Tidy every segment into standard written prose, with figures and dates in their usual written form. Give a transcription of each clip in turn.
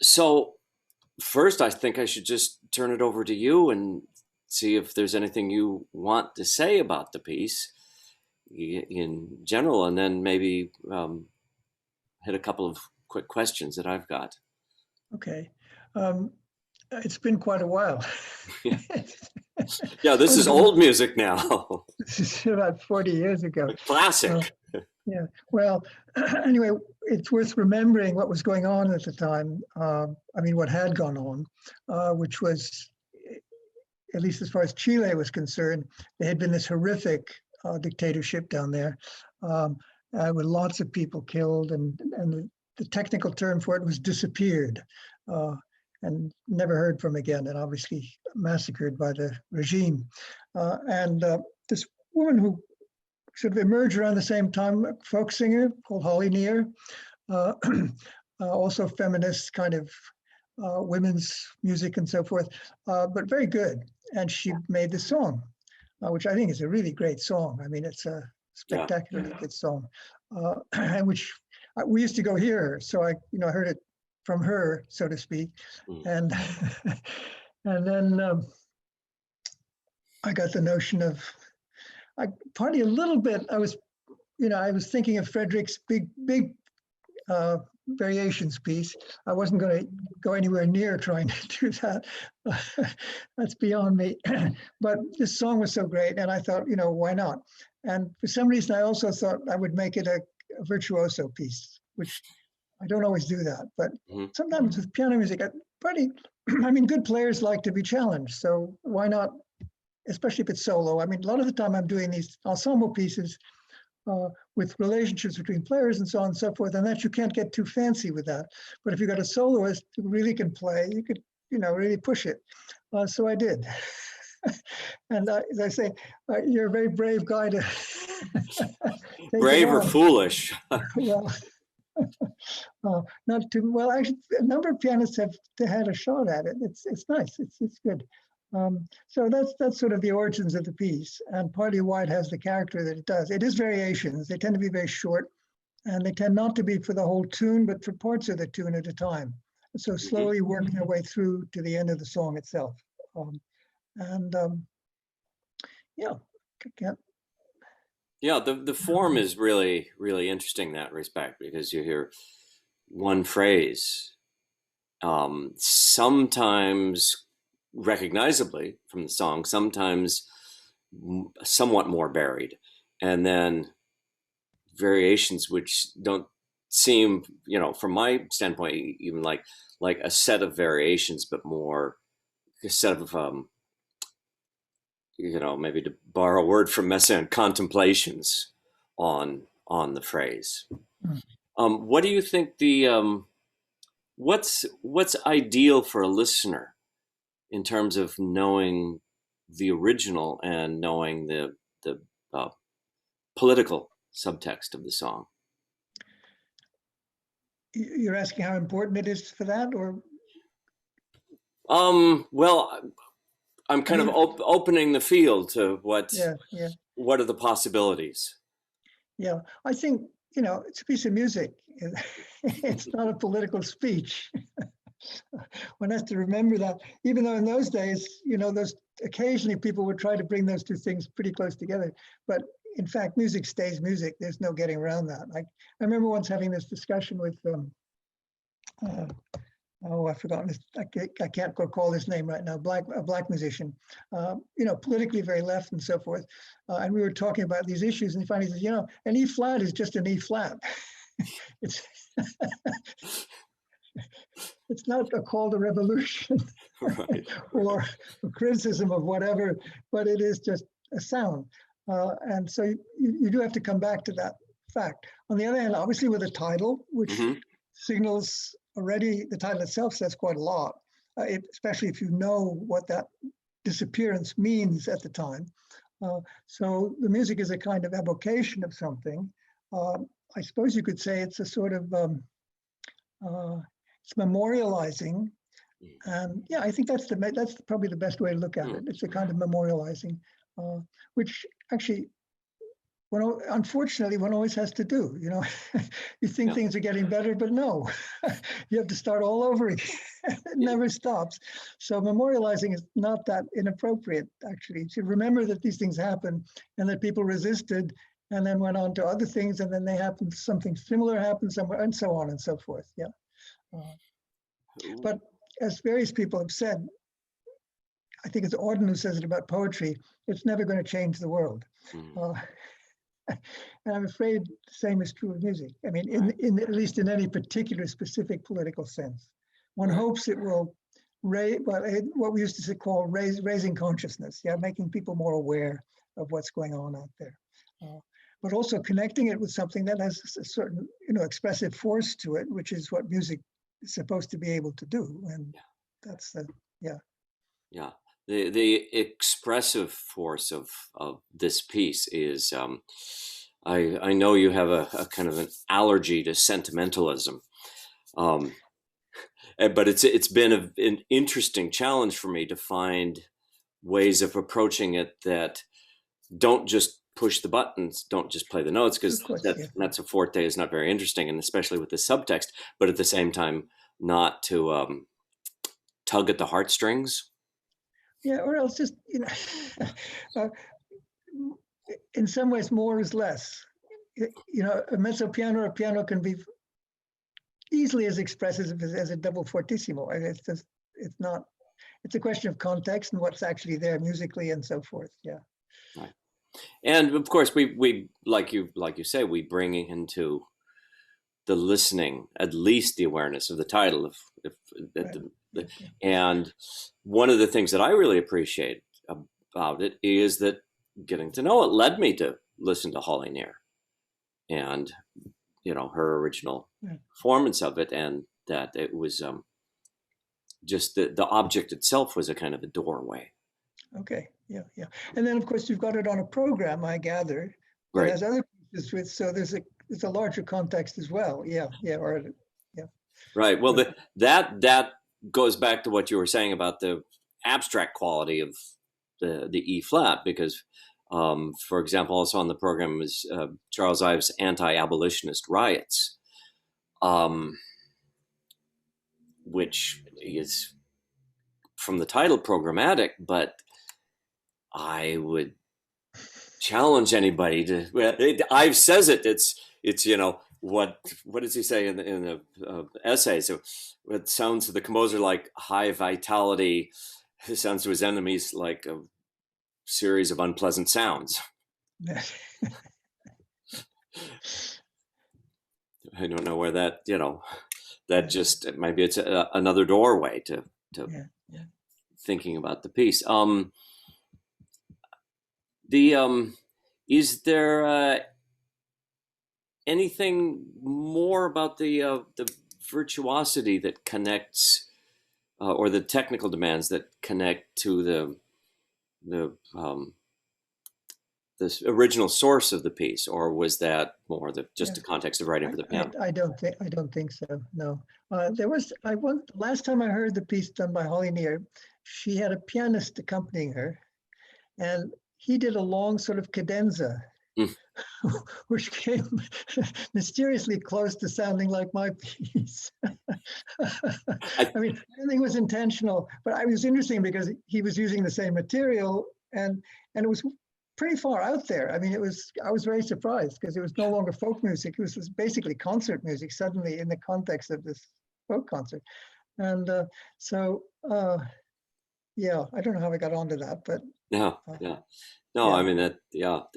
So first, I think I should just turn it over to you and see if there's anything you want to say about the piece in general, and then maybe hit a couple of quick questions that I've got. Okay. Um, it's been quite a while. Yeah, yeah, this is old music now. This is about 40 years ago. A classic. Yeah. Well, anyway, it's worth remembering what was going on at the time. I mean, what had gone on, which was, at least as far as Chile was concerned, there had been this horrific dictatorship down there, with lots of people killed, and the technical term for it was disappeared, and never heard from again, and obviously massacred by the regime. This woman who sort of emerged around the same time, a folk singer called Holly Near, also feminist kind of women's music and so forth, but very good. And she made this song, which I think is a really great song. I mean, it's a spectacularly good song, and which we used to go hear. So I heard it from her, so to speak, and and then I got the notion of, partly a little bit. I was thinking of Frederick's big variations piece. I wasn't going to go anywhere near trying to do that. That's beyond me. But this song was so great, and I thought, why not? And for some reason, I also thought I would make it a virtuoso piece, which I don't always do that. But sometimes with piano music, good players like to be challenged. So why not? Especially if it's solo. I mean, a lot of the time I'm doing these ensemble pieces with relationships between players and so on and so forth, and that you can't get too fancy with that. But if you've got a soloist who really can play, you could, really push it. So I did. And as I say, you're a very brave guy to brave or foolish. Well, not too well. Actually, a number of pianists have had a shot at it. It's nice. It's good. So that's sort of the origins of the piece, and partly why it has the character that it does. It is variations. They tend to be very short, and they tend not to be for the whole tune, but for parts of the tune at a time. So slowly working our way through to the end of the song itself. Yeah, yeah, the form is really, really interesting in that respect, because you hear one phrase, sometimes recognizably from the song, sometimes somewhat more buried, and then variations which don't seem, from my standpoint, even like a set of variations, but more a set of maybe to borrow a word from Messiaen, contemplations on the phrase. What do you think what's ideal for a listener in terms of knowing the original and knowing the political subtext of the song? You're asking how important it is for that, or? Well, I'm kind of opening the field to what are the possibilities? Yeah, I think, it's a piece of music. It's not a political speech. One has to remember that, even though in those days, those occasionally people would try to bring those two things pretty close together. But in fact, music stays music. There's no getting around that. I remember once having this discussion with, I forgot. I can't recall his name right now. A black musician, politically very left and so forth. And we were talking about these issues, and he finally says, an E flat is just an E flat. It's it's not a call to revolution, right, or a criticism of whatever, but it is just a sound. And so you do have to come back to that fact. On the other hand, obviously with a title, which signals already, the title itself says quite a lot, especially if you know what that disappearance means at the time. So the music is a kind of evocation of something. I suppose you could say it's a sort of, it's memorializing. And yeah, I think that's probably the best way to look at it. It's a kind of memorializing, which actually unfortunately, one always has to do, you know, you think Yeah. things are getting better, but no, you have to start all over again. It never stops. So memorializing is not that inappropriate, actually, to remember that these things happen and that people resisted and then went on to other things, and then they happened, something similar happened somewhere, and so on and so forth. Yeah. But as various people have said, I think it's Auden who says it about poetry, it's never going to change the world. And I'm afraid the same is true of music. I mean, in at least in any particular specific political sense. One hopes it will raise, well, what we used to call raising consciousness, yeah, making people more aware of what's going on out there. But also connecting it with something that has a certain, you know, expressive force to it, which is what music is supposed to be able to do. And that's the, yeah. Yeah. The expressive force of this piece is, I know you have a kind of an allergy to sentimentalism, but it's been an interesting challenge for me to find ways of approaching it that don't just push the buttons, don't just play the notes, because that mezzo forte is not very interesting, and especially with the subtext, but at the same time not to tug at the heartstrings. Yeah, or else just, you know, in some ways more is less. You know, a mezzo piano or a piano can be easily as expressive as a double fortissimo. It's just, it's not, it's a question of context and what's actually there musically and so forth. Yeah. Right. And of course, we like you say, we bring into the listening at least the awareness of the title, and one of the things that I really appreciate about it is that getting to know it led me to listen to Holly Near and, you know, her original performance of it, and that it was just the object itself was a kind of a doorway. Okay, yeah. And then of course you've got it on a program, I gather, that has other pieces with, so there's a larger context as well. Yeah. Right. Well, that goes back to what you were saying about the abstract quality of the E flat, because, for example, also on the program is Charles Ives' Anti-Abolitionist Riots, which is from the title programmatic, but I would challenge anybody to. Well, Ives says it. It's you know, what does he say in the essay? So it sounds to the composer like high vitality. It sounds to his enemies like a series of unpleasant sounds. I don't know where that, you know, that just, maybe it's another doorway to thinking about the piece. Is there anything more about the virtuosity that connects, or the technical demands that connect to the original source of the piece, or was that more just the context of writing for the piano? I don't think so. No, last time I heard the piece done by Holly Near, she had a pianist accompanying her, and he did a long sort of cadenza, which came mysteriously close to sounding like my piece. I mean, I don't think it was intentional, but it was interesting because he was using the same material, and it was pretty far out there. I mean, I was very surprised because it was no longer folk music. It was basically concert music suddenly in the context of this folk concert. And yeah, I don't know how I got onto that, but no, I mean, that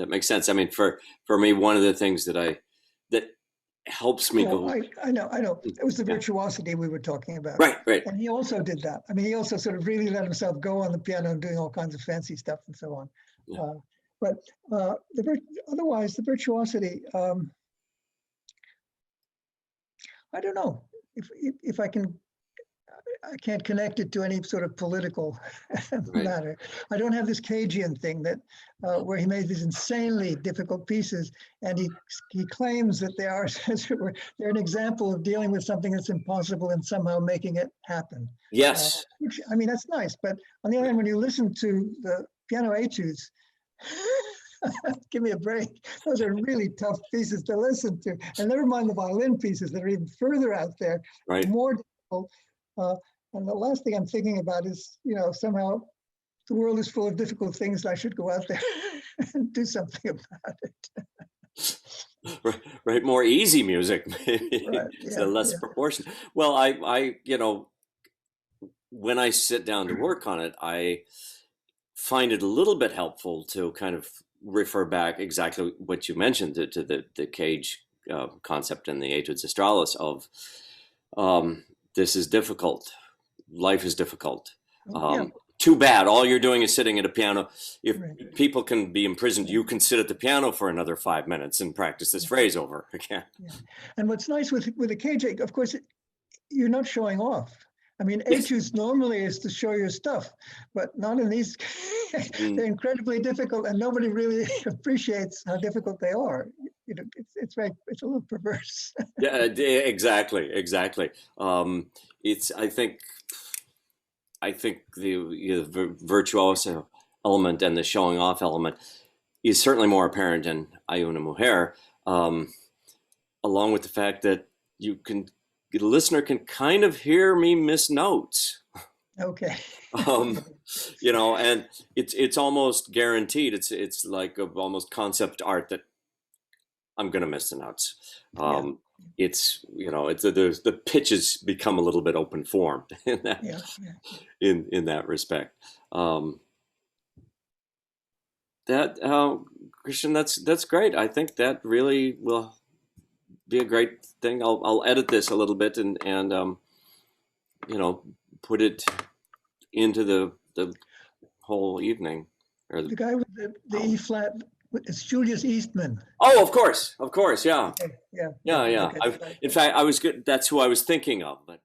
makes sense. I mean, for me, one of the things that helps me go. I know. It was the virtuosity we were talking about. Right. And he also did that. I mean, he also sort of really let himself go on the piano and doing all kinds of fancy stuff and so on. Yeah. But otherwise, the virtuosity, I don't know if I can't connect it to any sort of political matter. I don't have this Cagean thing that where he made these insanely difficult pieces, and he claims that they are, as it were, they're an example of dealing with something that's impossible and somehow making it happen. Yes. Which, I mean, that's nice. But on the other hand, when you listen to the piano etudes, Give me a break. Those are really tough pieces to listen to. And never mind the violin pieces that are even further out there, Right. more difficult. And the last thing I'm thinking about is, somehow the world is full of difficult things. I should go out there and do something about it. Right, more easy music, maybe. Right, So less proportion. Well, I when I sit down to work on it, I find it a little bit helpful to kind of refer back exactly what you mentioned to the cage concept and the etudes australis of this is difficult. Life is difficult. Too bad. All you're doing is sitting at a piano. If people can be imprisoned, you can sit at the piano for another 5 minutes and practice this phrase over again. Yeah. And what's nice with a cage, of course, you're not showing off. I mean, etudes normally is to show your stuff, but not in these. They're incredibly difficult, and nobody really appreciates how difficult they are. It's a little perverse. Yeah, exactly. I think the virtuoso element and the showing off element is certainly more apparent in Hay una Mujer, along with the fact that the listener can kind of hear me miss notes. Okay. And it's almost guaranteed. It's like almost concept art that I'm going to miss the notes. It's the pitches become a little bit open form in that in that respect. Christian, that's great. I think that really will be a great thing. I'll edit this a little bit and put it into the whole evening. Or the guy with the E flat. It's Julius Eastman. Oh, of course, yeah. Okay, yeah. In fact, I was good. That's who I was thinking of. But